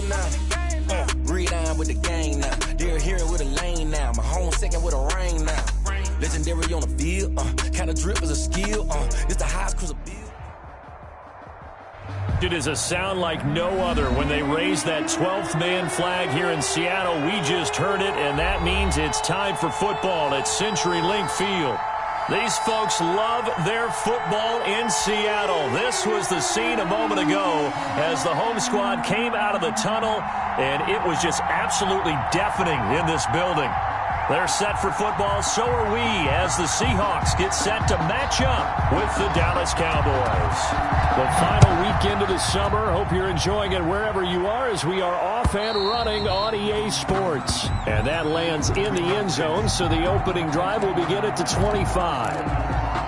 now. Read with the gang now. They're here with a lane now. My home second with a rain now. Legendary on the field. Kind of drip is a skill. It's the highest cruiser bill. It is a sound like no other when they raise that 12th man flag here in Seattle. We just heard it, and that means it's time for football at CenturyLink Field. These folks love their football in Seattle. This was the scene a moment ago as the home squad came out of the tunnel, and it was just absolutely deafening in this building. They're set for football, so are we, as the Seahawks get set to match up with the Dallas Cowboys. The final weekend of the summer. Hope you're enjoying it wherever you are as we are off and running on EA Sports. And that lands in the end zone, so the opening drive will begin at the 25.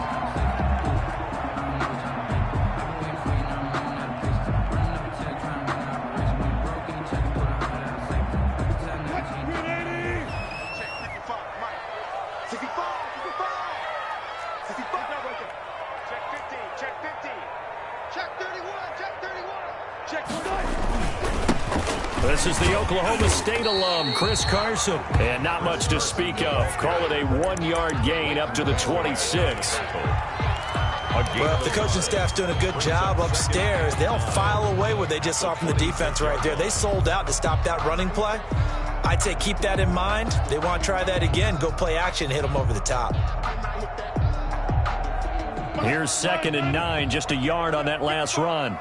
This is the Oklahoma State alum, Chris Carson. And not much to speak of. Call it a 1-yard gain up to the 26. Well, if the coaching staff's doing a good job upstairs, they'll file away what they just saw from the defense right there. They sold out to stop that running play. I'd say keep that in mind. They want to try that again. Go play action, hit them over the top. Here's 2nd and 9, just a yard on that last run.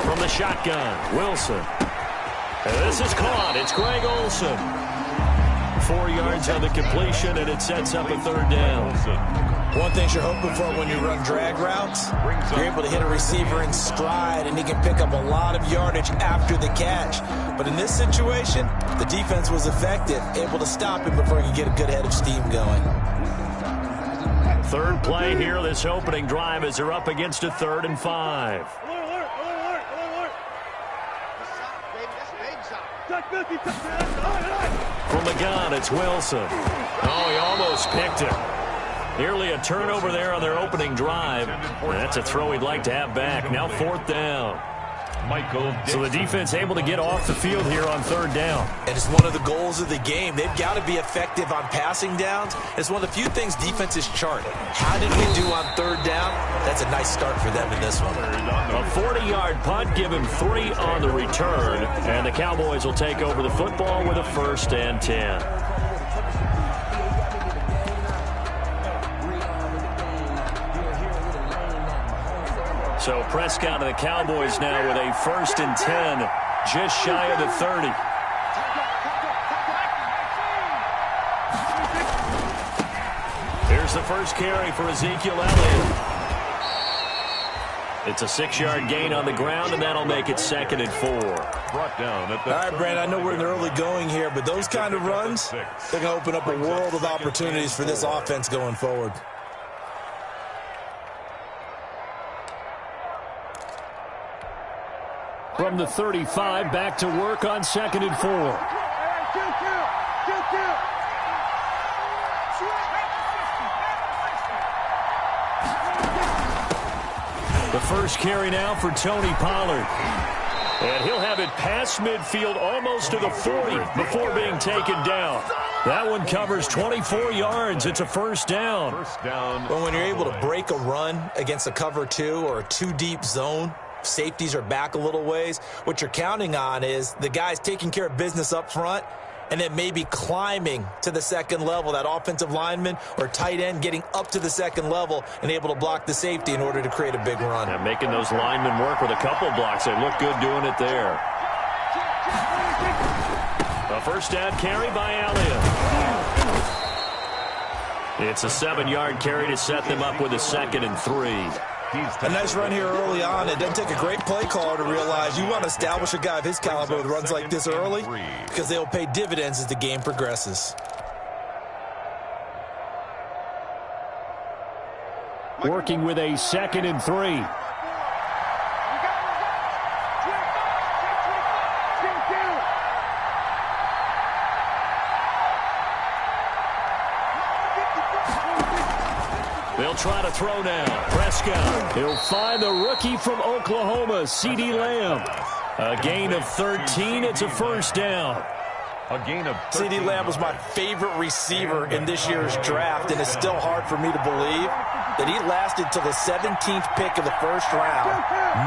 From the shotgun, Wilson. And this is caught. It's Greg Olsen. 4 yards on the completion, and it sets up a 3rd down. One thing you're hoping for when you run drag routes, you're able to hit a receiver in stride, and he can pick up a lot of yardage after the catch. But in this situation, the defense was effective, able to stop him before he could get a good head of steam going. 3rd play here, this opening drive, as they're up against a 3rd and 5. From the gun, it's Wilson. Oh, he almost picked it. Nearly a turnover there on their opening drive. That's a throw he'd like to have back. Now 4th down. So the defense able to get off the field here on 3rd down. And it's one of the goals of the game. They've got to be effective on passing downs. It's one of the few things defenses chart. How did we do on 3rd down? That's a nice start for them in this one. A 40-yard punt, give him 3 on the return. And the Cowboys will take over the football with a 1st and 10. So Prescott and the Cowboys now with a 1st and 10, just shy of the 30. Here's the first carry for Ezekiel Elliott. It's a 6-yard gain on the ground, and that'll make it 2nd and 4. Brought down at the All right, Brad, I know we're in the early going here, but those kind of runs, they're going to open up a world of opportunities for this offense going forward. From the 35, back to work on 2nd and 4. The first carry now for Tony Pollard. And he'll have it past midfield almost to the 40 before being taken down. That one covers 24 yards. It's a 1st down. Well, when you're able to break a run against a cover 2 or a 2-deep zone, safeties are back a little ways. What you're counting on is the guys taking care of business up front and then maybe climbing to the 2nd level, that offensive lineman or tight end getting up to the 2nd level and able to block the safety in order to create a big run. And making those linemen work with a couple blocks. They look good doing it there. A 1st down carry by Elliott. It's a 7-yard carry to set them up with a 2nd and 3. A nice run here early on. It doesn't take a great play caller to realize you want to establish a guy of his caliber with runs like this early because they'll pay dividends as the game progresses. Working with a 2nd and 3. They'll try to throw now. Prescott. He'll find the rookie from Oklahoma, CeeDee Lamb. A gain of 13. It's a first down. A gain of 13. CeeDee Lamb was my favorite receiver in this year's draft, and it's still hard for me to believe that he lasted till the 17th pick of the first round.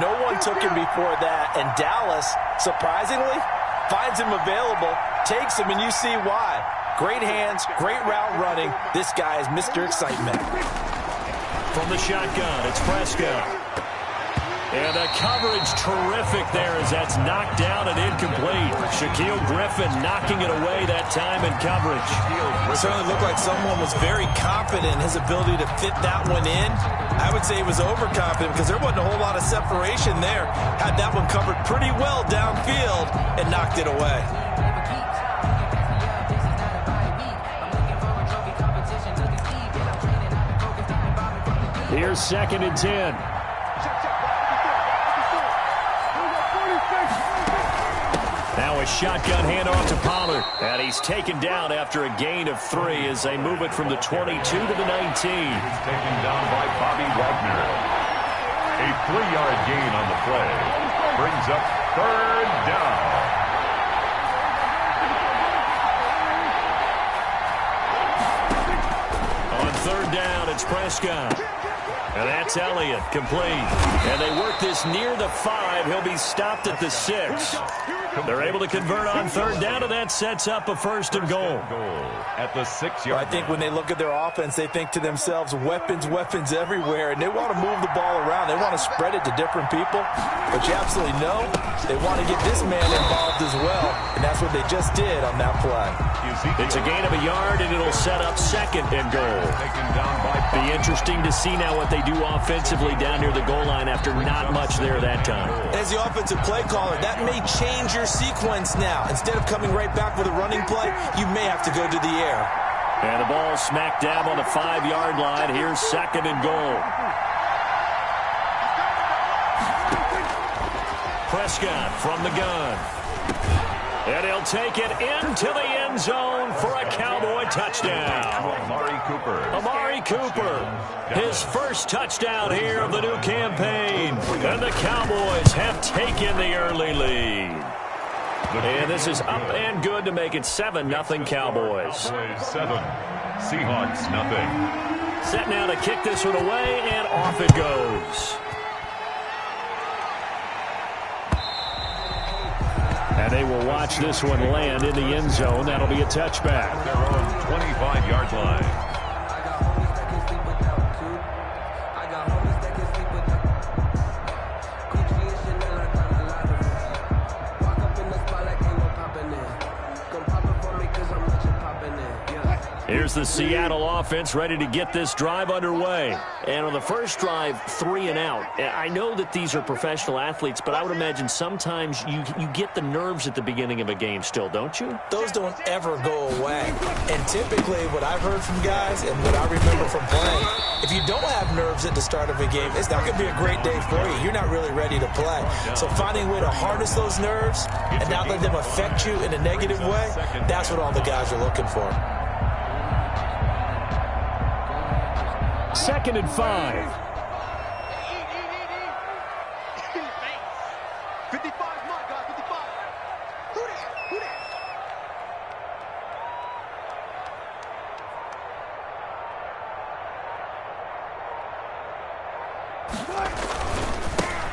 No one took him before that, and Dallas, surprisingly, finds him available, takes him, and you see why. Great hands, great route running. This guy is Mr. Excitement. From the shotgun, it's Prescott. And the coverage terrific there as that's knocked down and incomplete. Shaquille Griffin knocking it away that time in coverage. It certainly looked like someone was very confident in his ability to fit that one in. I would say he was overconfident because there wasn't a whole lot of separation there. Had that one covered pretty well downfield and knocked it away. Here's 2nd and 10. Now a shotgun handoff to Pollard. And he's taken down after a gain of 3 as they move it from the 22 to the 19. He's taken down by Bobby Wagner. A 3-yard gain on the play. Brings up 3rd down. On 3rd down, it's Prescott. And that's Elliott, complete. And they work this near the 5. He'll be stopped at the 6. They're able to convert on 3rd down, and that sets up a 1st and goal. At the 6-yard. I think when they look at their offense, they think to themselves, weapons, weapons everywhere, and they want to move the ball around. They want to spread it to different people, but you absolutely know they want to get this man involved as well, and that's what they just did on that play. It's a gain of a yard, and it'll set up 2nd and goal. Be interesting to see now what they do offensively down near the goal line after not much there that time. As the offensive play caller, that may change your sequence now. Instead of coming right back with a running play, you may have to go to the air. And the ball smack dab on the 5-yard line. Here's 2nd and goal. Prescott from the gun. And he'll take it into the end zone for a Cowboy touchdown. Amari Cooper, his first touchdown here of the new campaign. And the Cowboys have taken the early lead. And this is up and good to make it 7-0 Cowboys. 7, Seahawks nothing. Set now to kick this one away, and off it goes. And they will watch this one land in the end zone. That'll be a touchback. Their own 25-yard line. Here's the Seattle offense ready to get this drive underway. And on the first drive, 3 and out. I know that these are professional athletes, but I would imagine sometimes you get the nerves at the beginning of a game still, don't you? Those don't ever go away. And typically what I've heard from guys and what I remember from playing, if you don't have nerves at the start of a game, it's not going to be a great day for you. You're not really ready to play. So finding a way to harness those nerves and not let them affect you in a negative way, that's what all the guys are looking for. 2nd and 5.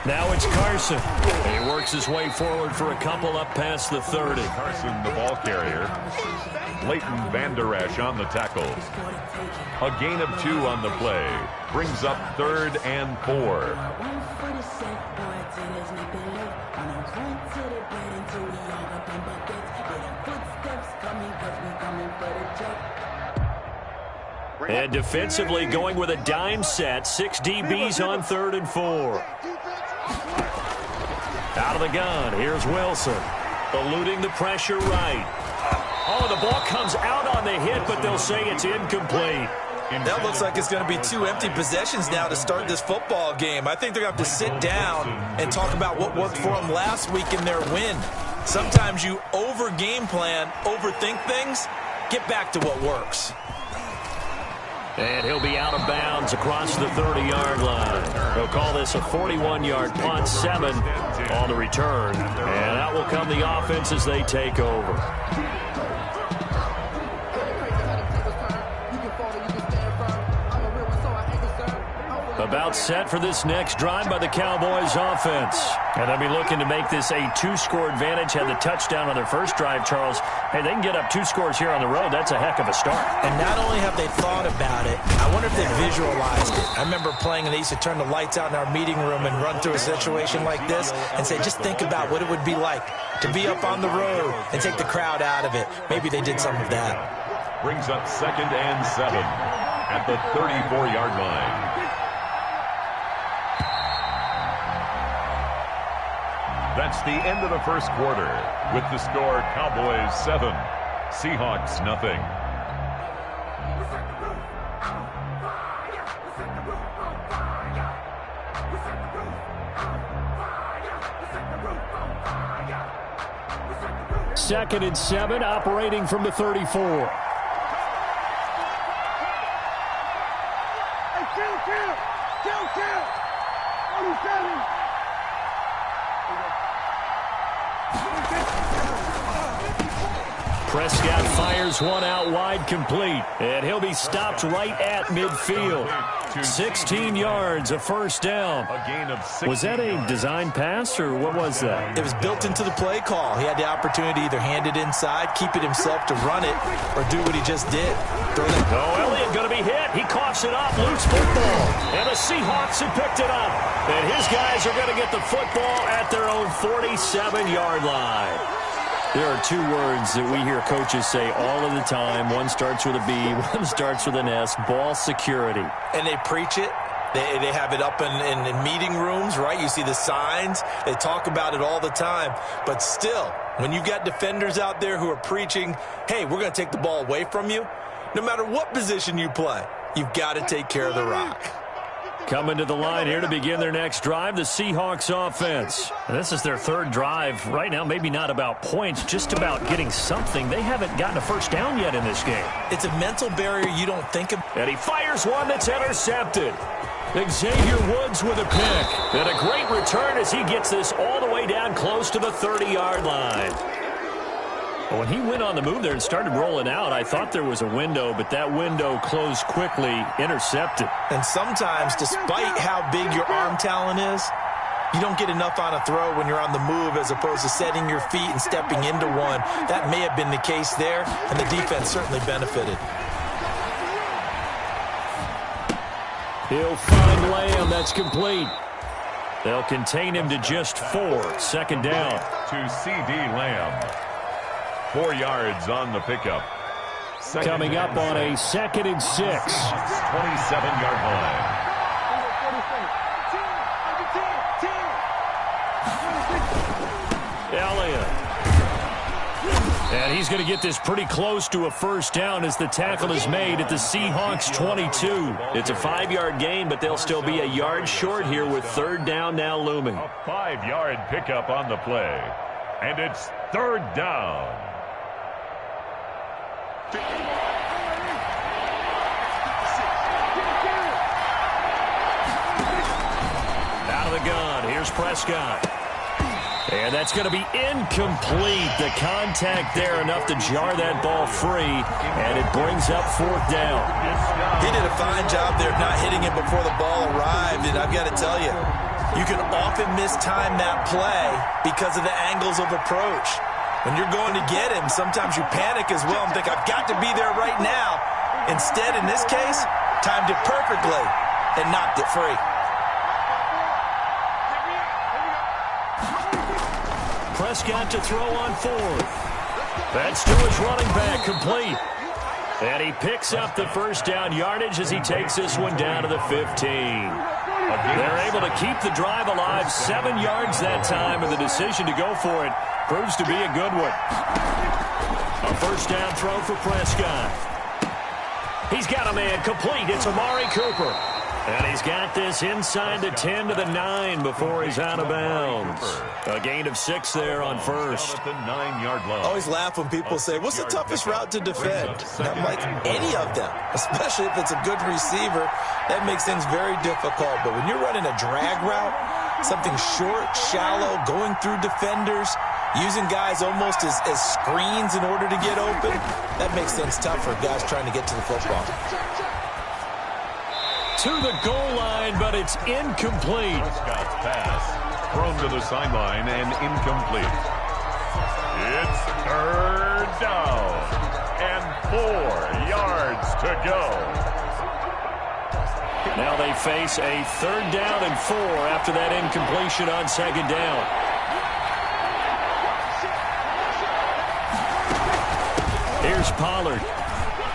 Now it's Carson. He works his way forward for a couple up past the 30. Carson, the ball carrier. Leighton Vander Esch on the tackle. A gain of 2 on the play. Brings up 3rd and 4. And defensively going with a dime set. 6 DBs on 3rd and 4. Out of the gun, here's Wilson. Eluding the pressure right. Oh, the ball comes out on the hit, but they'll say it's incomplete. That looks like it's going to be 2 empty possessions now to start this football game. I think they're going to have to sit down and talk about what worked for them last week in their win. Sometimes you over-game plan, overthink things, get back to what works. And he'll be out of bounds across the 30-yard line. They'll call this a 41-yard punt, 7 on the return. And out will come the offense as they take over. About set for this next drive by the Cowboys offense. And they'll be looking to make this a 2-score advantage. Had the touchdown on their first drive, Charles. Hey, they can get up 2 scores here on the road. That's a heck of a start. And not only have they thought about it, I wonder if they visualized it. I remember playing and they used to turn the lights out in our meeting room and run through a situation like this and say, just think about what it would be like to be up on the road and take the crowd out of it. Maybe they did some of that. Brings up 2nd and 7 at the 34-yard line. That's the end of the first quarter with the score Cowboys 7, Seahawks nothing. Second and 7, operating from the 34. Prescott fires one out wide, complete. And he'll be stopped right at midfield. 16 yards, a first down. A gain of 16. Was that a design pass, or what was that? It was built into the play call. He had the opportunity to either hand it inside, keep it himself to run it, or do what he just did. Elliott going to be hit. He coughs it up. Loose football. And the Seahawks have picked it up. And his guys are going to get the football at their own 47-yard line. There are 2 words that we hear coaches say all of the time. One starts with a B, one starts with an S, ball security. And they preach it. They have it up in meeting rooms, right? You see the signs. They talk about it all the time. But still, when you've got defenders out there who are preaching, hey, we're going to take the ball away from you, no matter what position you play, you've got to take care of the rock. Coming to the line here to begin their next drive, the Seahawks offense. And this is their 3rd drive. Right now, maybe not about points, just about getting something. They haven't gotten a first down yet in this game. It's a mental barrier you don't think of. And he fires one that's intercepted. Xavier Woods with a pick. And a great return as he gets this all the way down close to the 30-yard line. When he went on the move there and started rolling out, I thought there was a window, but that window closed quickly, intercepted. And sometimes, despite how big your arm talent is, you don't get enough on a throw when you're on the move as opposed to setting your feet and stepping into one. That may have been the case there, and the defense certainly benefited. He'll find Lamb. That's complete. They'll contain him to just 4. 2nd down. To C.D. Lamb. 4 yards on the pickup. Coming up on a 2nd and 6. 27-yard line. Elliott. And he's going to get this pretty close to a first down as the tackle is made at the Seahawks 22. It's a 5-yard gain, but they'll still be a yard short here with 3rd down now looming. A 5-yard pickup on the play. And it's 3rd down. Out of the gun. Here's Prescott. And that's going to be incomplete. The contact there enough to jar that ball free, and it brings up 4th down. He did a fine job there of not hitting it before the ball arrived, and I've got to tell you, you can often mistime that play because of the angles of approach. When you're going to get him, sometimes you panic as well and think, I've got to be there right now. Instead, in this case, timed it perfectly and knocked it free. Prescott to throw on 4th. That's to his running back, complete. And he picks up the first down yardage as he takes this one down to the 15. They're able to keep the drive alive, 7 yards that time, and the decision to go for it proves to be a good one. A first down throw for Prescott. He's got a man complete. It's Amari Cooper. And he's got this inside the 10 to the 9 before he's out of bounds. A gain of 6 there on first. At the 9-yard line. I always laugh when people say, what's the toughest route to defend? And I'm like, any of them, especially if it's a good receiver. That makes things very difficult. But when you're running a drag route, something short, shallow, going through defenders, using guys almost as screens in order to get open, that makes things tough for guys trying to get to the football. To the goal line, but it's incomplete. Scott's pass thrown to the sideline and incomplete. It's third down and 4 yards to go. Now they face a 3rd down and 4 after that incompletion on 2nd down. Here's Pollard.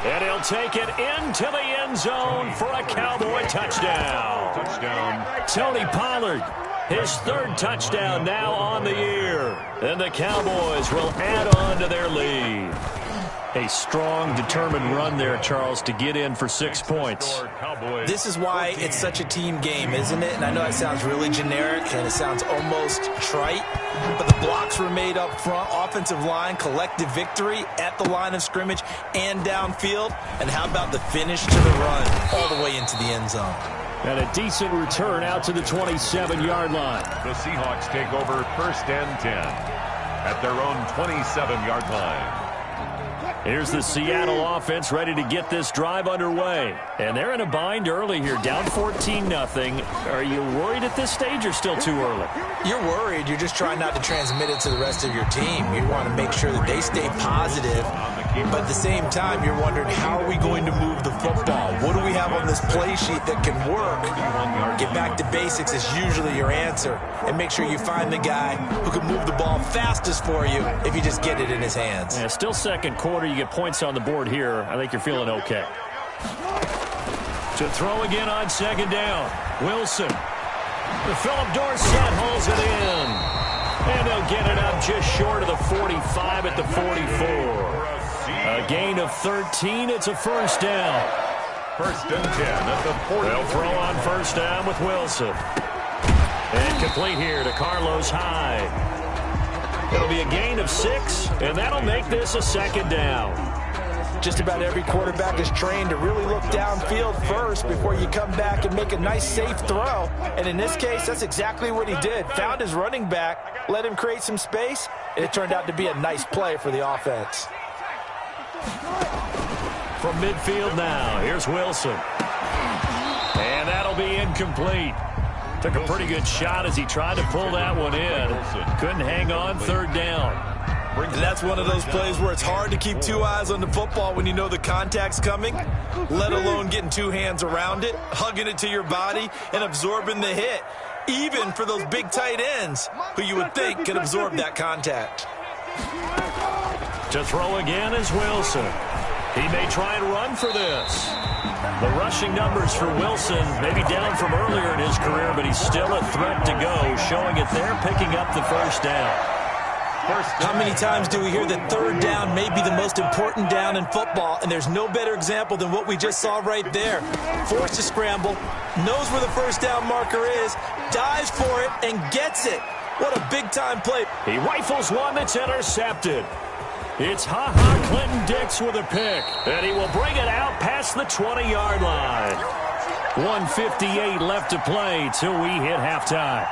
And he'll take it into the end zone for a Cowboy touchdown. Tony Pollard, his 3rd touchdown now on the year. And the Cowboys will add on to their lead. A strong, determined run there, Charles, to get in for 6 points. This is why it's such a team game, isn't it? And I know it sounds really generic and it sounds almost trite, but the blocks were made up front, offensive line, collective victory at the line of scrimmage and downfield. And how about the finish to the run all the way into the end zone? And a decent return out to the 27-yard line. The Seahawks take over 1st and 10 at their own 27-yard line. Here's the Seattle offense ready to get this drive underway. And they're in a bind early here, down 14-0. Are you worried at this stage or still too early? You're worried. You're just trying not to transmit it to the rest of your team. You want to make sure that they stay positive. But at the same time, you're wondering, how are we going to move the football? What do we have on this play sheet that can work? Get back to basics is usually your answer. And make sure you find the guy who can move the ball fastest for you if you just get it in his hands. Yeah, still 2nd quarter. You get points on the board here. I think you're feeling okay. To throw again on 2nd down. Wilson. Philip Dorsett holds it in. And they'll get it up just short of the 45 at the 44. A gain of 13. It's a 1st down. 1st and 10 at the 40. They'll throw on 1st down with Wilson. And complete here to Carlos Hyde. It'll be a gain of 6, and that'll make this a 2nd down. Just about every quarterback is trained to really look downfield first before you come back and make a nice, safe throw. And in this case, that's exactly what he did. Found his running back, let him create some space, and it turned out to be a nice play for the offense. From midfield now, here's Wilson. And that'll be incomplete. Took a pretty good shot as he tried to pull that one in. Couldn't hang on, 3rd down. And that's one of those plays where it's hard to keep 2 eyes on the football when you know the contact's coming, let alone getting 2 hands around it, hugging it to your body, and absorbing the hit, even for those big tight ends who you would think could absorb that contact. To throw again is Wilson. He may try and run for this. The rushing numbers for Wilson may be down from earlier in his career, but he's still a threat to go, showing it there, picking up the 1st down. How many times do we hear that 3rd down may be the most important down in football, and there's no better example than what we just saw right there. Forced to scramble, knows where the 1st down marker is, dives for it, and gets it. What a big-time play. He rifles one that's intercepted. It's Ha-Ha Clinton Dix with a pick, and he will bring it out past the 20-yard line. 1:58 left to play till we hit halftime.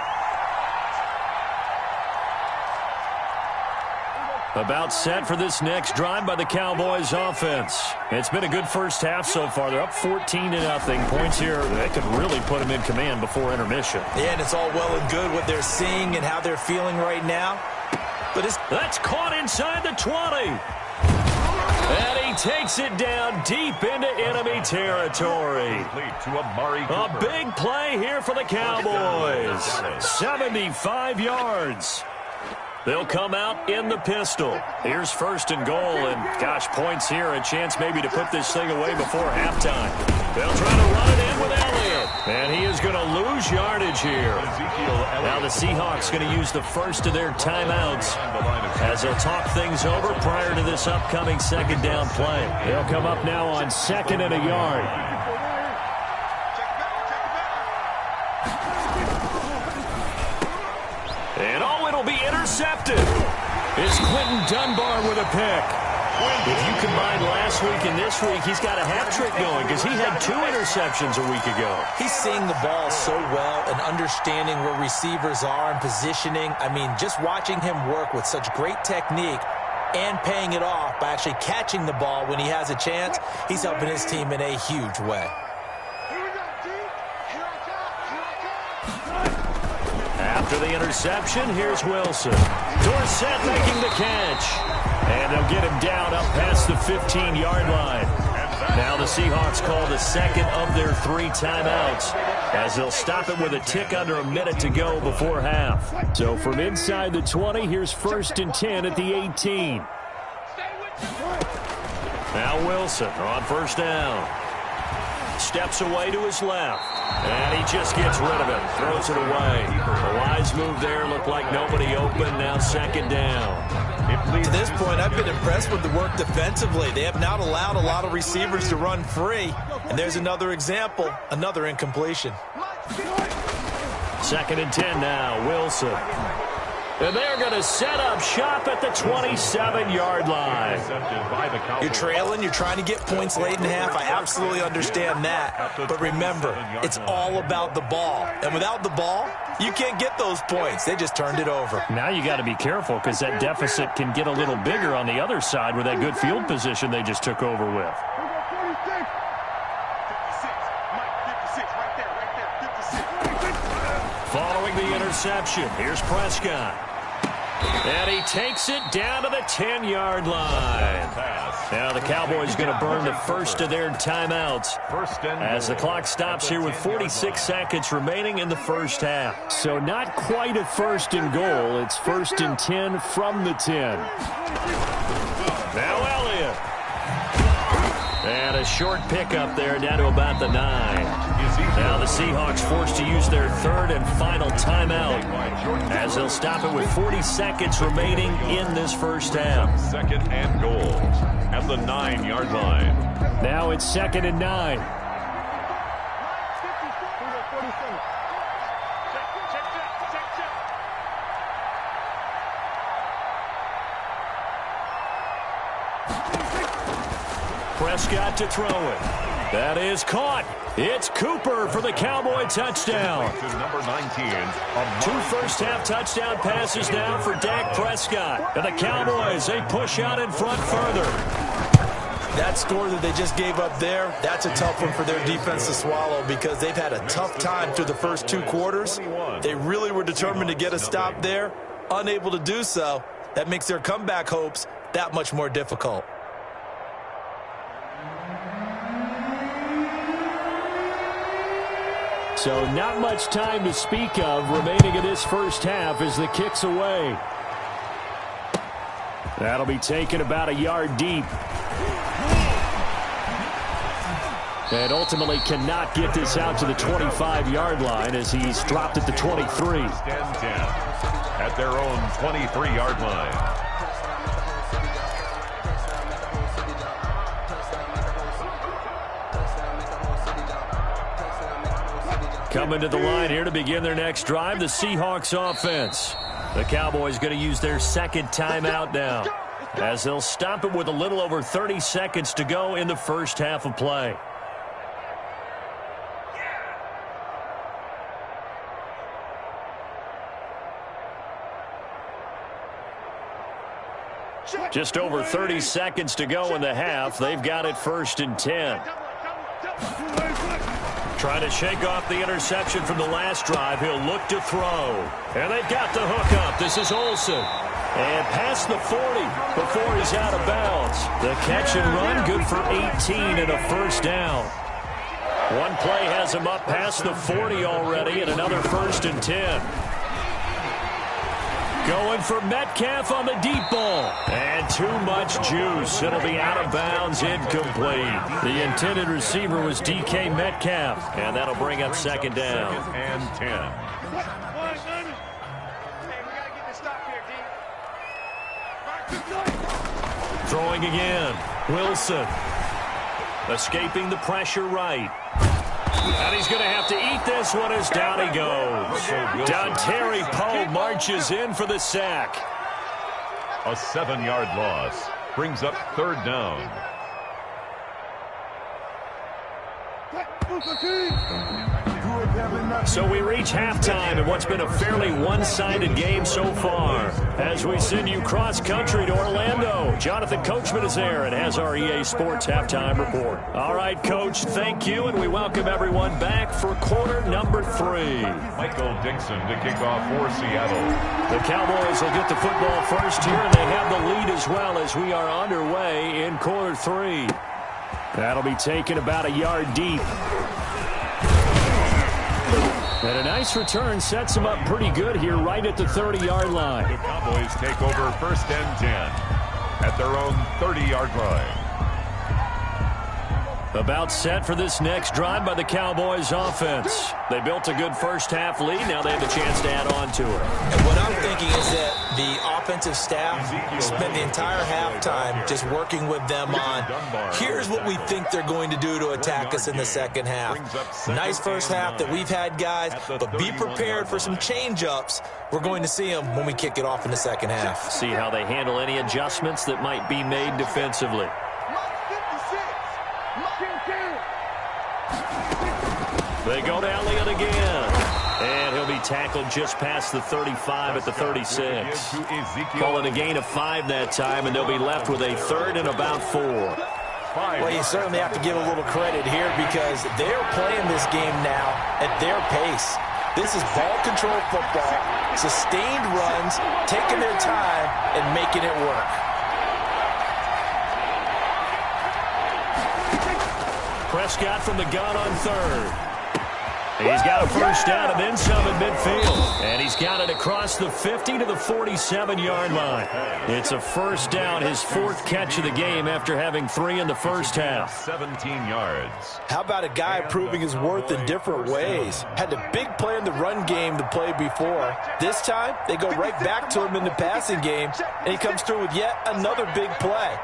About set for this next drive by the Cowboys offense. It's been a good first half so far. They're up 14-0. Points here, they could really put them in command before intermission. Yeah, and it's all well and good what they're seeing and how they're feeling right now. But that's caught inside the 20. And he takes it down deep into enemy territory. A big play here for the Cowboys. 75 yards. They'll come out in the pistol. Here's 1st and goal, and gosh, points here, a chance maybe to put this thing away before halftime. They'll try to run it in with Elliott, and he is going to lose yardage here. Now the Seahawks going to use the first of their timeouts as they'll talk things over prior to this upcoming 2nd down play. They'll come up now on 2nd and a yard. And it'll be intercepted. It's Quentin Dunbar with a pick. If you combine last week and this week, he's got a hat trick going because he had 2 interceptions a week ago. He's seeing the ball so well and understanding where receivers are and positioning. I mean, just watching him work with such great technique and paying it off by actually catching the ball when he has a chance, he's helping his team in a huge way. After the interception, here's Wilson. Dorsett making the catch. And they'll get him down up past the 15-yard line. Now the Seahawks call the second of their 3 timeouts as they'll stop it with a tick under a minute to go before half. So from inside the 20, here's 1st and 10 at the 18. Now Wilson on 1st down. Steps away to his left. And he just gets rid of it. Throws it away. A wise move there. Looked like nobody open. Now 2nd down. To this point, I've been impressed with the work defensively. They have not allowed a lot of receivers to run free. And there's another example, another incompletion. 2nd and 10 now, Wilson. And they're going to set up shop at the 27-yard line. You're trailing, you're trying to get points late in half. I absolutely understand that. But remember, it's all about the ball. And without the ball, you can't get those points. They just turned it over. Now you got to be careful because that deficit can get a little bigger on the other side with that good field position they just took over with. Following the interception, here's Prescott. And he takes it down to the 10-yard line. Now the Cowboys going to burn the first of their timeouts as the clock stops here with 46 seconds remaining in the first half. So not quite a 1st and goal. It's 1st and 10 from the 10. Now Elliott. And a short pickup there down to about the 9. Now the Seahawks forced to use their 3rd and final timeout as they'll stop it with 40 seconds remaining in this first half. 2nd and goal at the 9-yard line. Now it's 2nd and 9. Prescott to throw it. That is caught. It's Cooper for the Cowboy touchdown. Number 19. 2 first-half touchdown passes now for Dak Prescott. And the Cowboys, they push out in front further. That score that they just gave up there, that's a tough one for their defense to swallow because they've had a tough time through the first 2 quarters. They really were determined to get a stop there, unable to do so. That makes their comeback hopes that much more difficult. So not much time to speak of remaining in this first half as the kick's away. That'll be taken about a yard deep. And ultimately cannot get this out to the 25-yard line as he's dropped at the 23. At their own 23-yard line. Coming to the line here to begin their next drive, the Seahawks offense. The Cowboys going to use their 2nd timeout now as they'll stop it with a little over 30 seconds to go in the first half of play. Just over 30 seconds to go in the half. They've got it 1st and 10. Trying to shake off the interception from the last drive. He'll look to throw. And they've got the hook up. This is Olsen. And past the 40 before he's out of bounds. The catch and run good for 18 and a 1st down. One play has him up past the 40 already and another 1st and 10. Going for Metcalf on the deep ball. And too much juice. It'll be out of bounds, incomplete. The intended receiver was DK Metcalf. And that'll bring up 2nd down. 2nd and 10. Throwing again. Wilson. Escaping the pressure right. And he's going to have to eat this one as down he goes. Dontari Poe marches in for the sack. A 7-yard loss brings up third down. So we reach halftime in what's been a fairly one-sided game so far. As we send you cross-country to Orlando, Jonathan Coachman is there and has our EA Sports halftime report. All right, Coach, thank you, and we welcome everyone back for quarter number 3. Michael Dixon to kick off for Seattle. The Cowboys will get the football first here, and they have the lead as well as we are underway in quarter 3. That'll be taken about a yard deep. And a nice return sets them up pretty good here right at the 30-yard line. The Cowboys take over first and 10 at their own 30-yard line. About set for this next drive by the Cowboys offense. They built a good first-half lead. Now they have a chance to add on to it. And what I'm thinking is that the offensive staff spent the entire halftime just working with them on, here's what we think they're going to do to attack us in the second half. Nice first half that we've had, guys, but be prepared for some change-ups. We're going to see them when we kick it off in the second half. See how they handle any adjustments that might be made defensively. They go to Elliott again. And he'll be tackled just past the 35 at the 36. Call it a gain of 5 that time, and they'll be left with a third and about 4. Well, you certainly have to give a little credit here because they're playing this game now at their pace. This is ball control football, sustained runs, taking their time and making it work. Prescott from the gun on third. He's got a first down and then some at midfield. And he's got it across the 50 to the 47-yard line. It's a first down, his 4th catch of the game after having 3 in the first half. 17 yards. How about a guy proving his worth in different ways? Had a big play in the run game to play before. This time, they go right back to him in the passing game, and he comes through with yet another big play.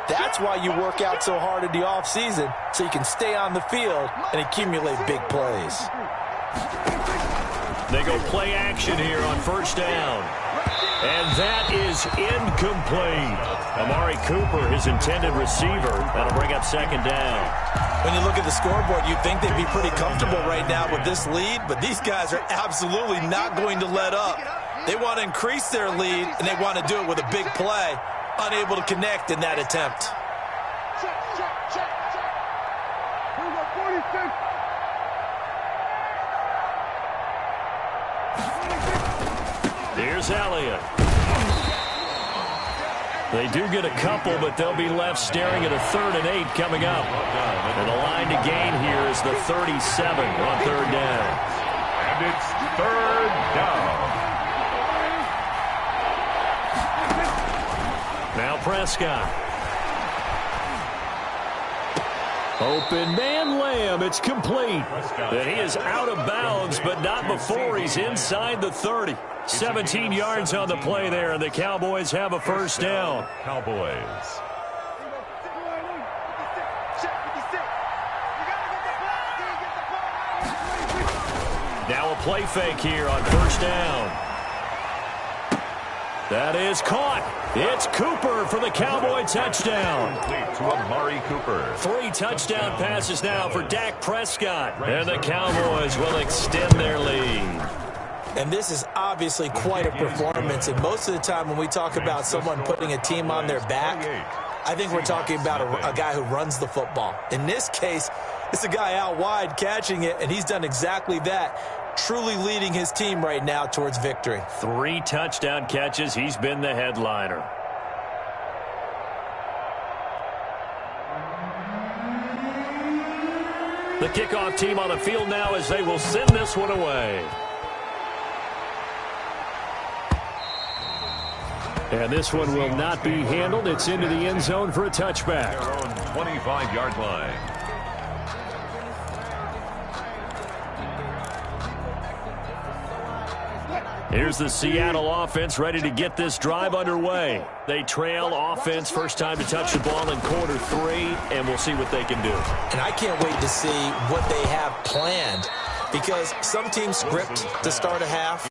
That's why you work out so hard in the offseason, so you can stay on the field and accumulate big plays. They go play action here on first down. And that is incomplete. Amari Cooper, his intended receiver. That'll bring up second down. When you look at the scoreboard, you'd think they'd be pretty comfortable right now with this lead, but these guys are absolutely not going to let up. They want to increase their lead, and they want to do it with a big play. Unable to connect in that attempt. Here's Elliott. They do get a couple, but they'll be left staring at a 3rd and 8 coming up. And the line to gain here is the 37 on third down. And it's third down. Now Prescott. Open man Lamb. It's complete. And he is out of bounds, but not before he's inside the 30. 17 yards on the play there, and the Cowboys have a first down. Cowboys. Now a play fake here on first down. That is caught. It's Cooper for the Cowboy touchdown. Complete to Amari Cooper. 3 touchdown passes now for Dak Prescott. And the Cowboys will extend their lead. And this is obviously quite a performance. And most of the time when we talk about someone putting a team on their back, I think we're talking about a guy who runs the football. In this case, it's a guy out wide catching it, and he's done exactly that, truly leading his team right now towards victory. 3 touchdown catches. He's been the headliner. The kickoff team on the field now as they will send this one away. And this one will not be handled. It's into the end zone for a touchback. Their own 25-yard line. Here's the Seattle offense ready to get this drive underway. They trail offense, first time to touch the ball in quarter 3, and we'll see what they can do. And I can't wait to see what they have planned, because some teams script to start a half,